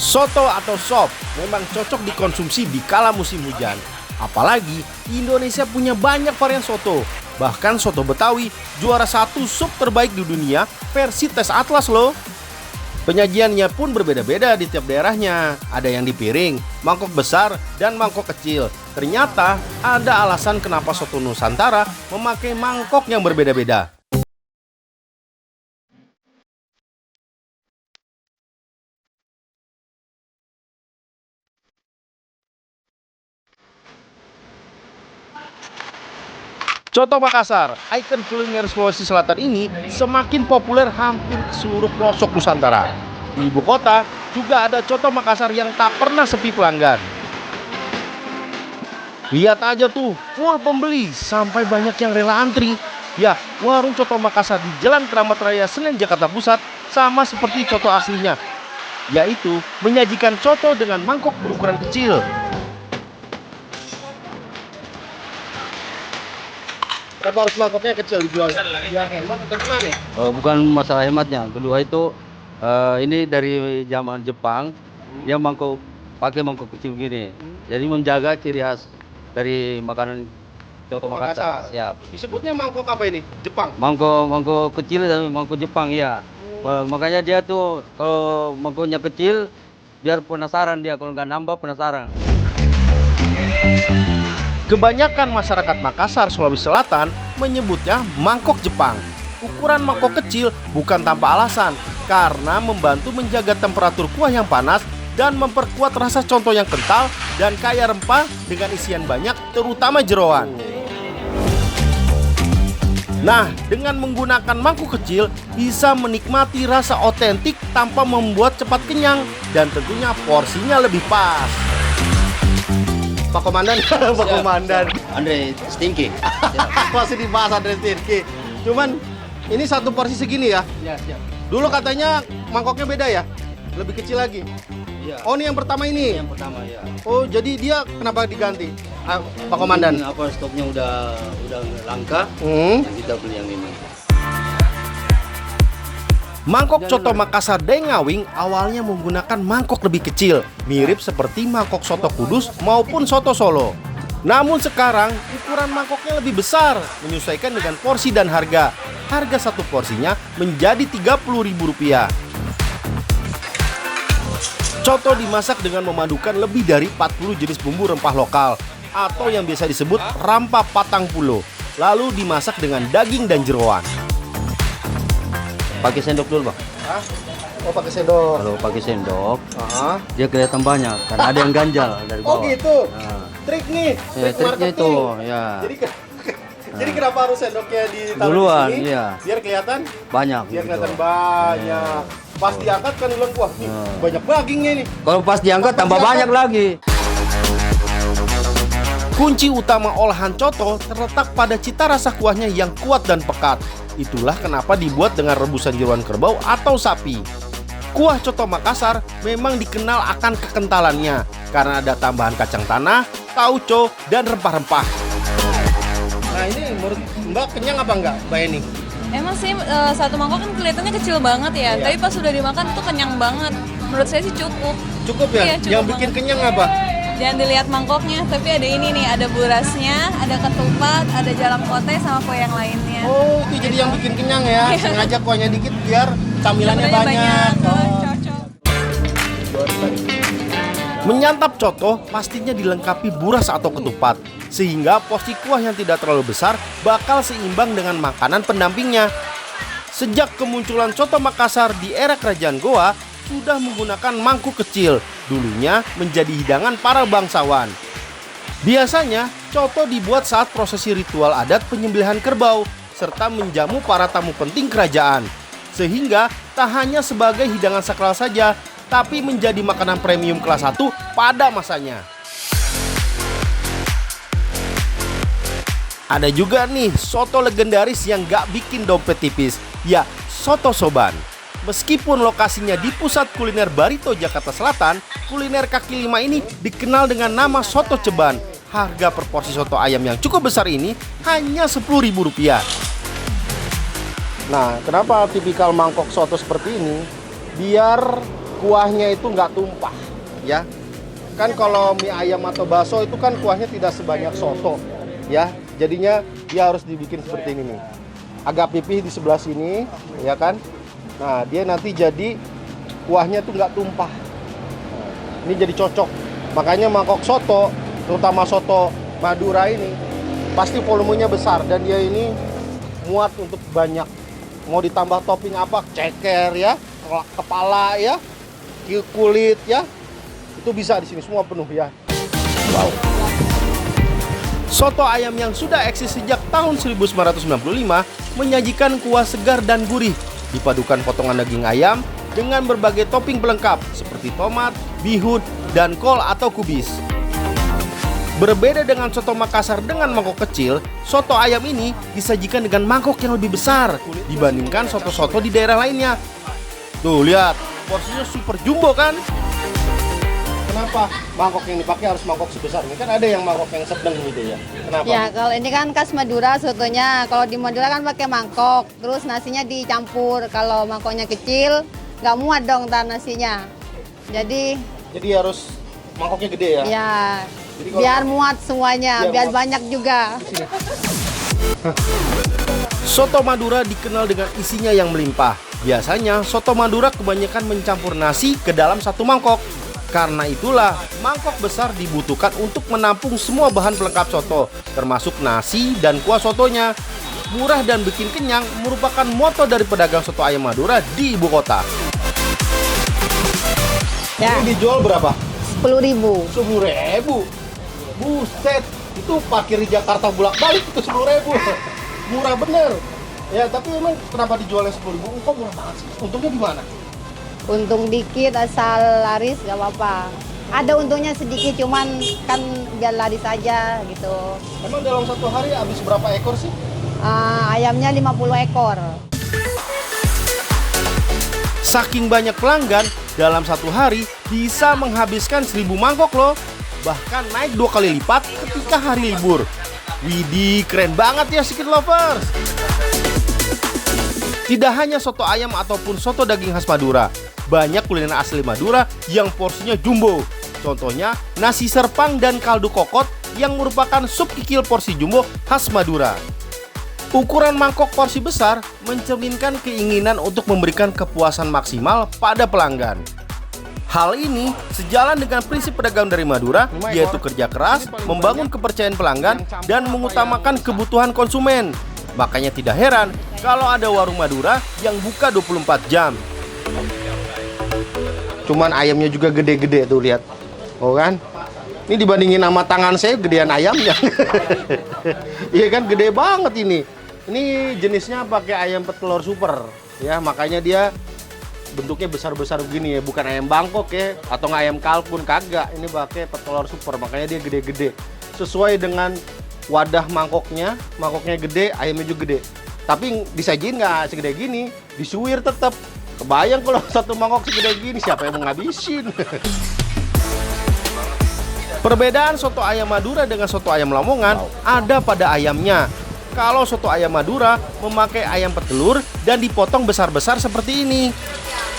Soto atau sop memang cocok dikonsumsi di kala musim hujan. Apalagi Indonesia punya banyak varian soto. Bahkan soto Betawi juara satu sup terbaik di dunia versi tes Atlas loh. Penyajiannya pun berbeda-beda di tiap daerahnya. Ada yang di piring, mangkok besar, dan mangkok kecil. Ternyata ada alasan kenapa soto Nusantara memakai mangkok yang berbeda-beda. Coto Makassar, ikon kuliner Sulawesi Selatan ini semakin populer hampir ke seluruh pelosok Nusantara. Di ibu kota juga ada Coto Makassar yang tak pernah sepi pelanggan. Lihat aja tuh, wah pembeli sampai banyak yang rela antri. Ya, warung Coto Makassar di Jalan Keramat Raya Senen, Jakarta Pusat sama seperti coto aslinya, yaitu menyajikan coto dengan mangkok berukuran kecil. Kenapa harus mangkoknya kecil dijual? Biar hemat atau gimana? Bukan masalah hematnya. Kedua itu ini dari zaman Jepang, dia pakai mangkok kecil gini. Jadi menjaga ciri khas dari makanan Coto Makassar. Ya. Disebutnya mangkok apa ini? Jepang. Mangkok kecil dan mangkok Jepang ya. Makanya dia tuh kalau mangkoknya kecil biar penasaran dia, kalau nggak nambah penasaran. Kebanyakan masyarakat Makassar, Sulawesi Selatan menyebutnya mangkok Jepang. Ukuran mangkok kecil bukan tanpa alasan, karena membantu menjaga temperatur kuah yang panas dan memperkuat rasa conto yang kental dan kaya rempah dengan isian banyak, terutama jeroan. Nah, dengan menggunakan mangkuk kecil bisa menikmati rasa otentik tanpa membuat cepat kenyang dan tentunya porsinya lebih pas. Pak Komandan, Pak Komandan. Andre Stinky. Masih dibahas Andre Stinky. Cuman ini satu porsi segini ya? Ya, siap. Dulu katanya mangkoknya beda ya? Lebih kecil lagi. Ya. Oh, ini yang pertama ini. Yang pertama ya. Oh, jadi dia kenapa diganti? Pak Komandan. Apa stoknya udah langka? Kita beli yang ini. Mangkok Coto Makassar Dengawing awalnya menggunakan mangkok lebih kecil, mirip seperti mangkok soto Kudus maupun soto Solo. Namun sekarang ukuran mangkoknya lebih besar, menyesuaikan dengan porsi dan harga. Harga satu porsinya menjadi Rp30.000. Coto dimasak dengan memadukan lebih dari 40 jenis bumbu rempah lokal atau yang biasa disebut rampa patang pulo. Lalu dimasak dengan daging dan jeroan. Pakai sendok dulu, Bang. Hah? Oh, pakai sendok. Kalau pakai sendok, dia kelihatan banyak karena ada yang ganjal dari bawah. Oh, gitu. Nah. Trik nih. Ya, triknya itu, ya. Jadi kenapa harus sendoknya ditaruh Duluan, di sini? iya. Biar kelihatan? Banyak. Biar gitu. kelihatan banyak. Pas diangkat kan bilang, wah, nih, banyak dagingnya nih. Kalau pas diangkat tambah banyak lagi. Kunci utama olahan coto terletak pada cita rasa kuahnya yang kuat dan pekat. Itulah kenapa dibuat dengan rebusan jeroan kerbau atau sapi. Kuah Coto Makassar memang dikenal akan kekentalannya karena ada tambahan kacang tanah, tauco, dan rempah-rempah. Nah, ini menurut Mbak kenyang apa enggak, Mbak Eni? Emang sih satu mangkok kan kelihatannya kecil banget ya, tapi pas sudah dimakan tuh kenyang banget. Menurut saya sih cukup. Cukup ya? Iya, cukup yang bikin banget. kenyang apa? Jangan dilihat mangkoknya, tapi ada ini nih, ada burasnya, ada ketupat, ada jalang kote sama kue yang lainnya. Oh, itu jadi yang bikin kenyang ya. Sengaja kuahnya dikit biar camilannya banyak. Cocok. Menyantap coto pastinya dilengkapi buras atau ketupat, sehingga porsi kuah yang tidak terlalu besar bakal seimbang dengan makanan pendampingnya. Sejak kemunculan Coto Makassar di era Kerajaan Goa, sudah menggunakan mangkuk kecil, dulunya menjadi hidangan para bangsawan. Biasanya, coto dibuat saat prosesi ritual adat penyembelihan kerbau, serta menjamu para tamu penting kerajaan. Sehingga tak hanya sebagai hidangan sakral saja, tapi menjadi makanan premium kelas 1 pada masanya. Ada juga nih soto legendaris yang gak bikin dompet tipis, ya soto Soban. Meskipun lokasinya di pusat kuliner Barito, Jakarta Selatan, kuliner kaki lima ini dikenal dengan nama soto ceban. Harga per porsi soto ayam yang cukup besar ini hanya Rp10.000. Nah, kenapa tipikal mangkok soto seperti ini? Biar kuahnya itu nggak tumpah, ya. Kan kalau mie ayam atau bakso itu kan kuahnya tidak sebanyak soto, ya. Jadinya dia harus dibikin seperti ini nih. Agak pipih di sebelah sini, ya kan. Nah, dia nanti jadi kuahnya tuh nggak tumpah. Nah, ini jadi cocok. Makanya mangkok soto, terutama soto Madura ini, pasti volumenya besar dan dia ini muat untuk banyak. Mau ditambah topping apa? Ceker ya, kepala ya, kulit ya. Itu bisa di sini semua penuh ya. Wow. Soto ayam yang sudah eksis sejak tahun 1995 menyajikan kuah segar dan gurih, dipadukan potongan daging ayam dengan berbagai topping pelengkap seperti tomat, bihun, dan kol atau kubis. Berbeda dengan soto Makassar dengan mangkok kecil, soto ayam ini disajikan dengan mangkok yang lebih besar dibandingkan soto-soto di daerah lainnya. Tuh lihat, porsinya super jumbo kan? Kenapa mangkok yang dipakai harus mangkok sebesar ini? Kan ada yang mangkok yang sedang gitu ya. Kenapa? Ya, kalau ini kan khas Madura sotonya. Kalau di Madura kan pakai mangkok, terus nasinya dicampur. Kalau mangkoknya kecil, nggak muat dong ntar nasinya. Jadi harus mangkoknya gede ya? ya, Jadi kalau- biar muat semuanya, biar muat. banyak juga. Soto Madura dikenal dengan isinya yang melimpah. Biasanya soto Madura kebanyakan mencampur nasi ke dalam satu mangkok. Karena itulah mangkok besar dibutuhkan untuk menampung semua bahan pelengkap soto, termasuk nasi dan kuah sotonya. Murah dan bikin kenyang merupakan moto dari pedagang soto ayam Madura di ibu kota. Ya, Ini dijual berapa? 10.000. 10.000. Buset, itu parkir di Jakarta bolak-balik itu 10.000. Murah bener. Ya, tapi emang kenapa dijualnya 10.000? Kok murah banget sih? Untungnya di mana? Untung dikit asal laris nggak apa-apa. Ada untungnya sedikit, cuman kan biar laris aja gitu. Emang dalam satu hari habis berapa ekor sih? Ayamnya 50 ekor. Saking banyak pelanggan, dalam satu hari bisa menghabiskan 1.000 mangkok loh. Bahkan naik 2 kali lipat ketika hari libur. Widih, keren banget ya Skit Lovers. Tidak hanya soto ayam ataupun soto daging khas Madura, banyak kuliner asli Madura yang porsinya jumbo. Contohnya nasi serpang dan kaldu kokot yang merupakan sup kikil porsi jumbo khas Madura. Ukuran mangkok porsi besar mencerminkan keinginan untuk memberikan kepuasan maksimal pada pelanggan. Hal ini sejalan dengan prinsip pedagang dari Madura, yaitu kerja keras, membangun kepercayaan pelanggan, dan mengutamakan kebutuhan konsumen. Makanya tidak heran kalau ada warung Madura yang buka 24 jam. Cuman ayamnya juga gede-gede tuh, lihat. Oh kan? Ini dibandingin sama tangan saya gedean ayamnya. Iya kan, gede banget ini. Ini jenisnya pakai ayam petelur super, ya, makanya dia bentuknya besar-besar begini ya, bukan ayam Bangkok ya, atau nggak ayam kalkun, kagak. Ini pakai petelur super, makanya dia gede-gede. Sesuai dengan wadah mangkoknya gede, ayamnya juga gede. Tapi disajiin nggak segede gini, disuir tetap. Kebayang kalau satu mangkok segede gini, siapa yang mau ngabisin? Perbedaan soto ayam Madura dengan soto ayam Lamongan ada pada ayamnya. Kalau soto ayam Madura memakai ayam petelur dan dipotong besar-besar seperti ini.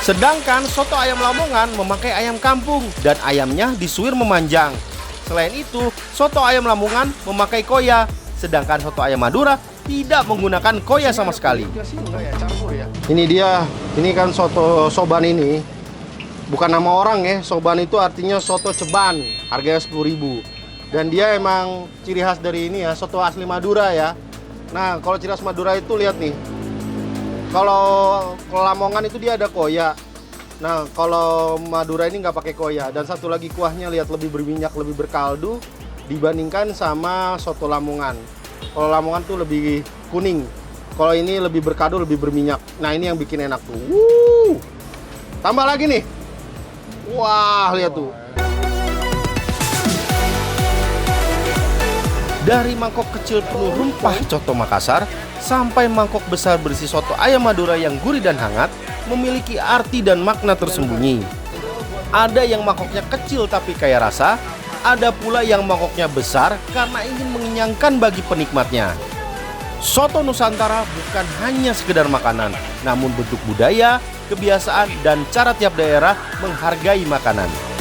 Sedangkan soto ayam Lamongan memakai ayam kampung dan ayamnya disuir memanjang. Selain itu, soto ayam Lamongan memakai koya, sedangkan soto ayam Madura tidak menggunakan koya sama sekali. Ini dia, ini kan soto soban ini. Bukan nama orang ya, soban itu artinya soto ceban, harganya 10.000. Dan dia emang ciri khas dari ini ya, soto asli Madura ya. Nah, kalau ciri khas Madura itu lihat nih. Kalau Lamongan itu dia ada koya. Nah, kalau Madura ini nggak pakai koya. Dan satu lagi kuahnya lihat lebih berminyak, lebih berkaldu dibandingkan sama soto Lamongan. Kalau Lamongan tuh lebih kuning. Kalau ini lebih berkaldu, lebih berminyak. Nah, ini yang bikin enak tuh. Tambah lagi nih. Wah, lihat tuh. Dari mangkok kecil penuh rempah coto Makassar sampai mangkok besar berisi soto ayam Madura yang gurih dan hangat, memiliki arti dan makna tersembunyi. Ada yang mangkoknya kecil tapi kaya rasa, ada pula yang mangkoknya besar karena ingin mengenyangkan bagi penikmatnya. Soto Nusantara bukan hanya sekedar makanan, namun bentuk budaya, kebiasaan, dan cara tiap daerah menghargai makanan.